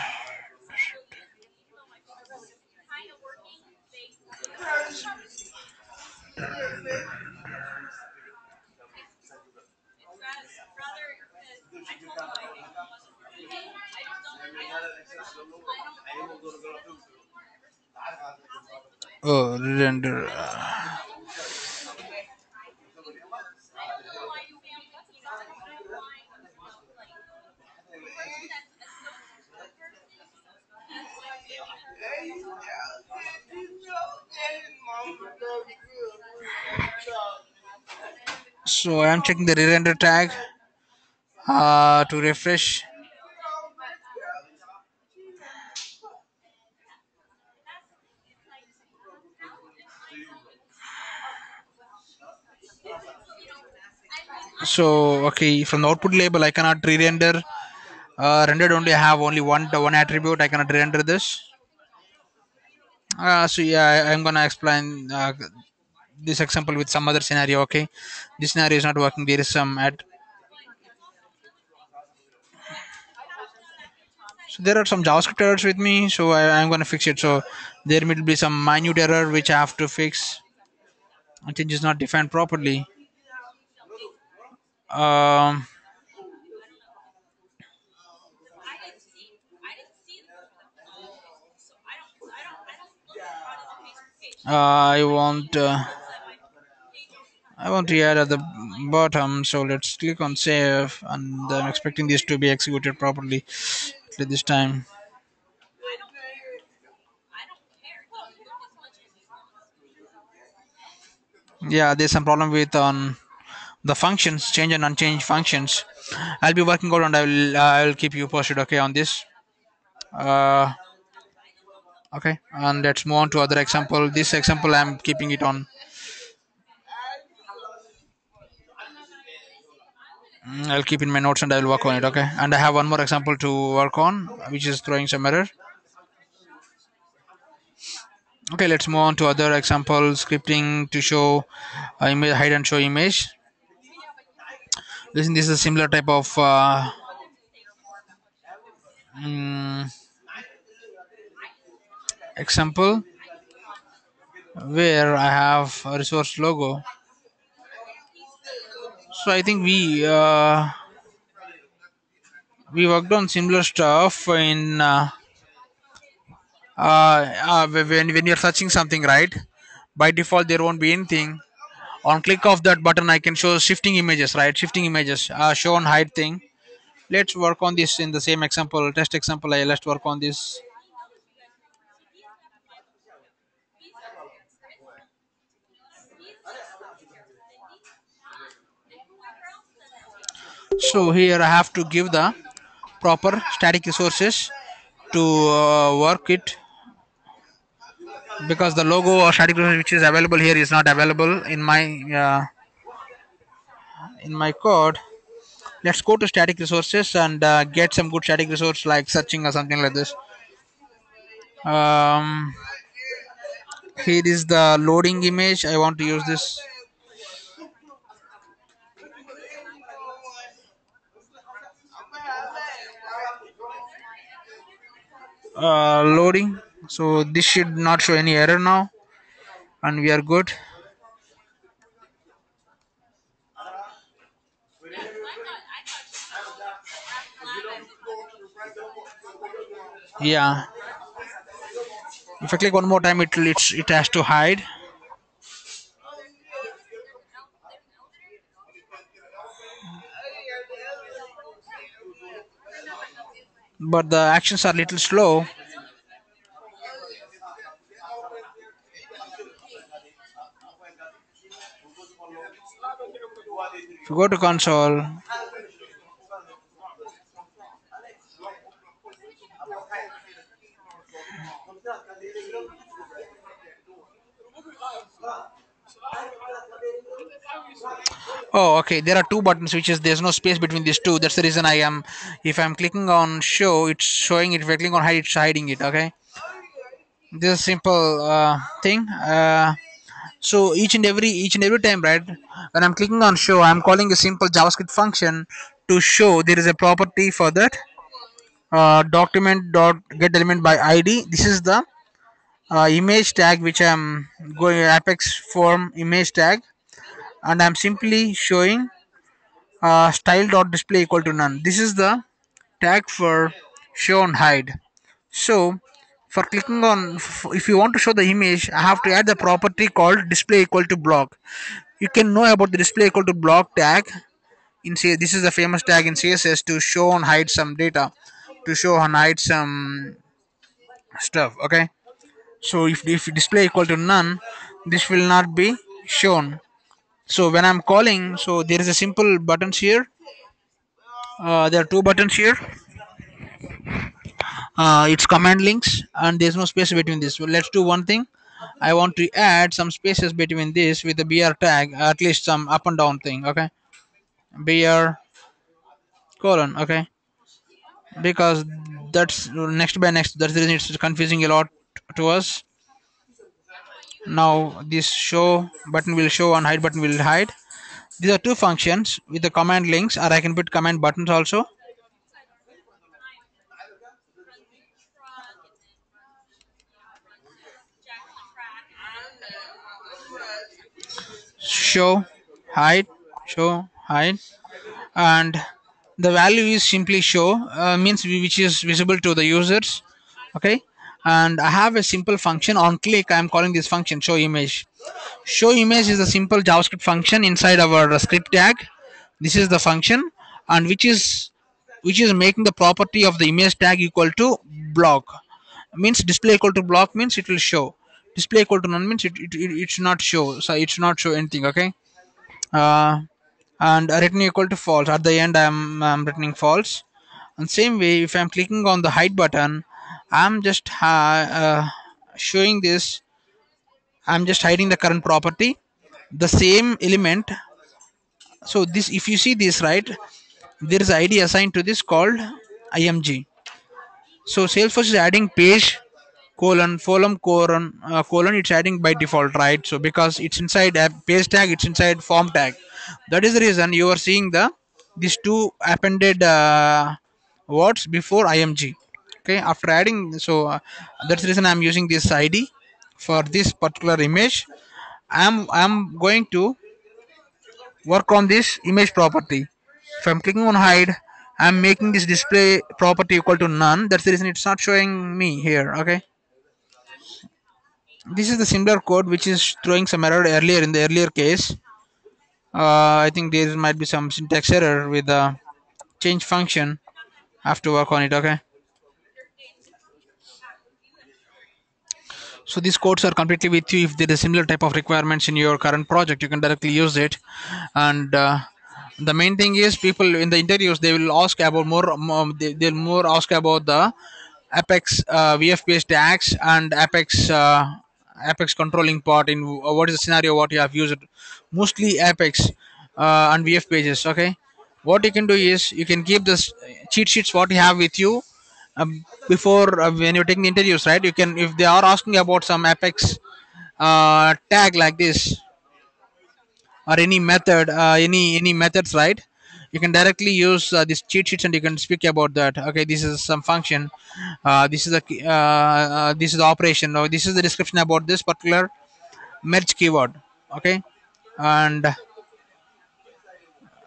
Oh, re-render. So I'm checking the re-render tag to refresh. So okay, from the output label, I cannot re-render. Rendered only have only one attribute. I cannot render this. So yeah, I'm gonna explain this example with some other scenario. Okay, this scenario is not working. There is some So there are some JavaScript errors with me, so I'm going to fix it. So there will be some minute error which I have to fix. Change is not defined properly. Um, I want to add at the bottom. So let's click on save, and I'm expecting this to be executed properly at this time. Yeah, there's some problem with on the functions, change and unchanged functions. I'll be working out, and I will keep you posted. Okay, on this. Uh, okay, and let's move on to other example. This example I'm keeping it on. I'll keep in my notes and I'll work on it. Okay, and I have one more example to work on, which is throwing some error. Okay, let's move on to other example scripting to show image, hide and show image. This is a similar type of mm, example where I have a resource logo. So I think we worked on similar stuff in when you're searching something, right? By default there won't be anything. On click of that button I can show shifting images, right? Shifting images, show and hide thing. Let's work on this in the same example, test example. Let's work on this. So here I have to give the proper static resources to work it, because the logo or static resource which is available here is not available in my code. Let's go to static resources and get some good static resource like searching or something like this. um, Here is the loading image. I want to use this. Loading. So this should not show any error now, and we are good. Yeah, if I click one more time it has to hide, but the actions are little slow. If you go to console, oh okay, there are two buttons which is there's no space between these two. That's the reason I am, if I'm clicking on show it's showing it, if I click on hide it's hiding it. Okay, this is simple thing. So each and every time, right, when I'm clicking on show I'm calling a simple JavaScript function to show there is a property for that document dot get element by id. This is the image tag which I'm going apex form image tag, and I'm simply showing style dot display equal to none. This is the tag for show and hide. So for clicking on, if you want to show the image I have to add the property called display equal to block. You can know about the display equal to block tag in say this is the famous tag in css to show and hide some data, to show and hide some stuff. Okay, so if display equal to none this will not be shown. So when I'm calling, so there is a simple buttons here. There are two buttons here. It's command links and there's no space between this. Well, let's do one thing. I want to add some spaces between this with the br tag, at least some up and down thing. Okay, br colon. Okay, because that's next by next. That's the reason it's confusing a lot to us. Now this show button will show and hide button will hide. These are two functions with the command links, or I can put command buttons also. show height, show height, and the value is simply show, means which is visible to the users. Okay, and I have a simple function. On click, I am calling this function show image. Show image is a simple JavaScript function inside our script tag. This is the function, and which is making the property of the image tag equal to block. Means display equal to block means it will show. Display equal to none means it should not show. So it should not show anything. Okay. Uh, and return equal to false. At the end, I'm returning false. And same way, if I'm clicking on the hide button, I'm just showing this. I'm just hiding the current property. The same element. So this, if you see this right, there is ID assigned to this called img. So Salesforce is adding page colon it's adding by default, right? So because it's inside a page tag, it's inside form tag. That is the reason you are seeing the these two appended words before img. Okay, after adding, so that's the reason I'm using this ID for this particular image. I'm going to work on this image property. If I'm clicking on hide, I'm making this display property equal to none. That's the reason it's not showing me here. Okay, this is the similar code which is throwing some error earlier in the earlier case. I think there might be some syntax error with the change function. I have to work on it. Okay, so these codes are completely with you. If there is similar type of requirements in your current project, you can directly use it. And the main thing is, people in the interviews, they will ask about more, they'll more ask about the apex vf based tags and apex controlling part in what is the scenario what you have used. Mostly apex and vf pages. Okay, what you can do is you can keep this cheat sheets what you have with you, before when you're taking interviews, right? You can, if they are asking about some apex tag like this, or any method, any methods, right? You can directly use this cheat sheets and you can speak about that. Okay, this is some function, this is the operation, or this is the description about this particular merge keyword. Okay, and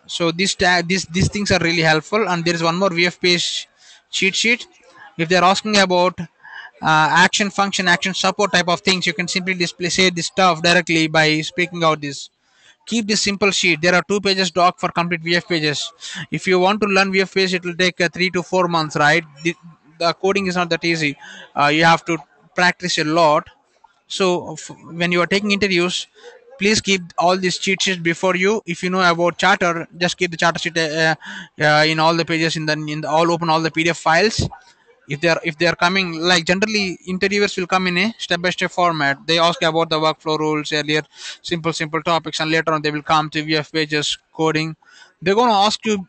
so these things are really helpful. And there is one more vf page cheat sheet. If they're asking about action function, action support type of things, you can simply display say this stuff directly by speaking out this. Keep this simple sheet. There are 2 pages doc for complete vf pages. If you want to learn vf page, it will take 3 to 4 months, right? The coding is not that easy. You have to practice a lot. So when you are taking interviews, please keep all these cheat sheets before you. If you know about charter, just keep the charter sheet in all the pages in the all, open all the pdf files. If they are coming, like generally interviewers will come in a step by step format. They ask about the workflow rules earlier, simple topics, and later on they will come to vf pages coding. They're going to ask you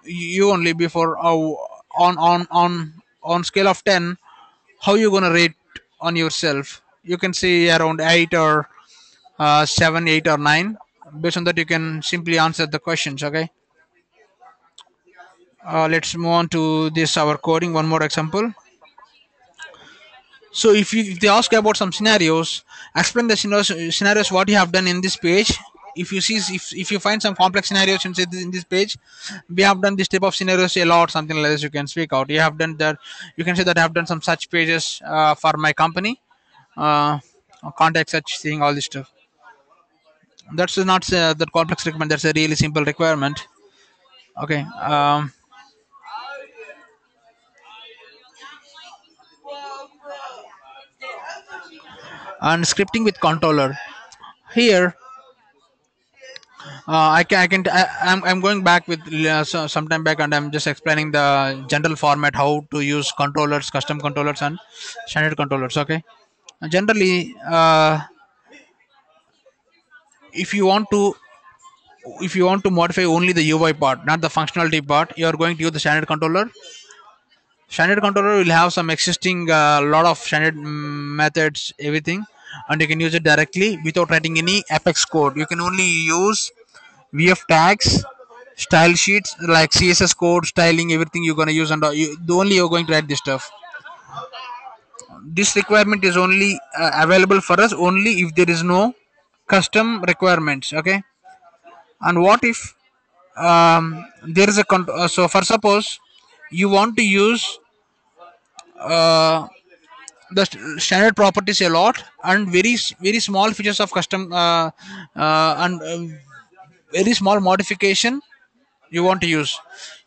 only before, on scale of 10, how you going to rate on yourself. You can say around 8 or 7, 8 or 9. Based on that you can simply answer the questions. Okay, let's move on to this our coding, one more example. So if they ask about some scenarios, explain the scenarios what you have done in this page. If you see, if you find some complex scenarios in this page, we have done this type of scenarios a lot, something like this. You can speak out. You have done that. You can say that I have done some such pages for my company, uh, contact such thing, all this stuff. That's not that complex requirement. That's a really simple requirement. Okay. And scripting with controller. Here I'm going back with some time back, and I'm just explaining the general format how to use controllers, custom controllers, and standard controllers. Okay, generally, if you want to modify only the UI part, not the functionality part, you are going to use the standard controller. Standard controller will have some existing lot of standard methods, everything, and you can use it directly without writing any Apex code. You can only use VF tags, style sheets like CSS code, styling, everything you're gonna use, and the only you're going to write this stuff. This requirement is only available for us only if there is no custom requirements. Okay, And what if there is a so for suppose you want to use uh, the standard properties a lot and very small features of custom and very small modification you want to use.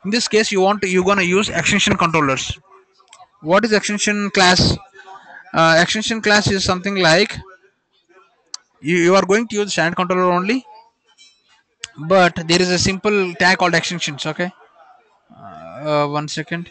In this case you're going to use extension controllers. What is extension class? Extension class is something like you are going to use standard controller only, but there is a simple tag called extensions. Okay, 1 second.